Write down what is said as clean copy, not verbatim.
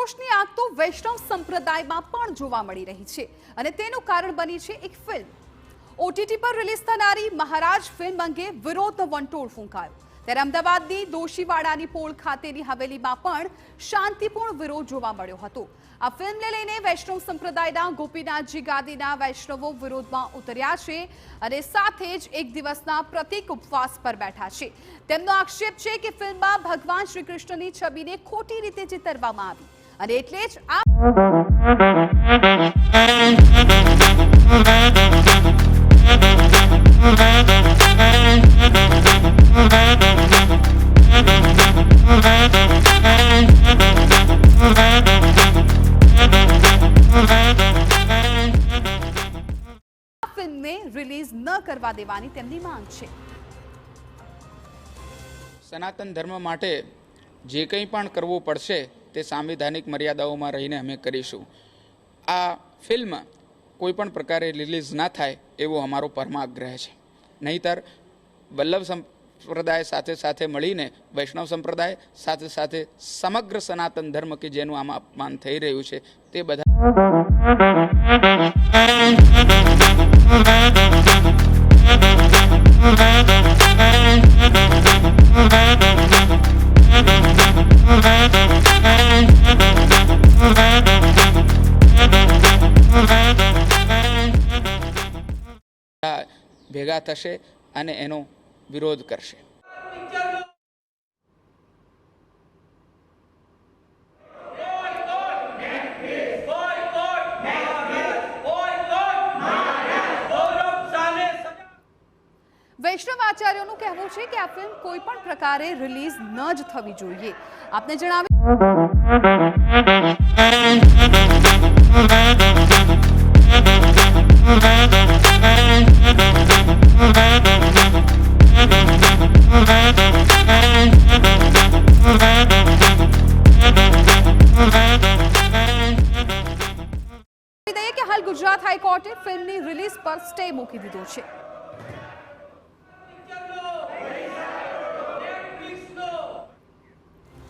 આક્રોશની આગ તો વૈષ્ણવ સંપ્રદાયમાં પણ જોવા મળી રહી છે અને તેનું કારણ બની છે એક ફિલ્મ. ઓટીટી પર રિલીઝ થનારી મહારાજ ફિલ્મ અંગે વિરોધનો વંટોળ ફૂંકાયો. ત્યારે અમદાવાદની દોશીવાડાની પોળ ખાતેની હવેલીમાં પણ શાંતિપૂર્ણ વિરોધ જોવા મળ્યો હતો. આ ફિલ્મને લઈને વૈષ્ણવ સંપ્રદાયના ગોપીનાથજી ગાદીના વૈષ્ણવો વિરોધમાં ઉતર્યા છે અને સાથે જ એક દિવસના પ્રતિક ઉપવાસ પર બેઠા છે. તેમનો આક્ષેપ છે કે ફિલ્મમાં ભગવાન શ્રી કૃષ્ણની છબીને ખોટી રીતે ચિતરવામાં આવી અને એટલે જ આ ફિલ્મને રિલીઝ ન કરવા દેવાની તેમની માંગ છે. સનાતન ધર્મ માટે જે કંઈ પણ કરવું પડશે તે સાંવિધાનિક મર્યાદાઓમાં રહીને અમે કરીશું. આ ફિલ્મ કોઈ પણ પ્રકારે રિલીઝ ના થાય એવો અમારો પરમાગ્રહ છે. નહીંતર વલ્લભ સંપ્રદાય સાથે સાથે મળીને વૈષ્ણવ સંપ્રદાય સાથે સાથે સમગ્ર સનાતન ધર્મ કે જેનું આમાં અપમાન થઈ રહ્યું છે તે બધા ભેગા થશે અને એનો વિરોધ કરશે. વૈષ્ણવ આચાર્યોનું કહેવું છે કે આ ફિલ્મ કોઈ પણ પ્રકારે રિલીઝ ન જ થવી જોઈએ. આપને જણાવી દઈએ કે હાલ ગુજરાત હાઈકોર્ટે ફિલ્મની રિલીઝ પર સ્ટે મૂકી દીધો છે.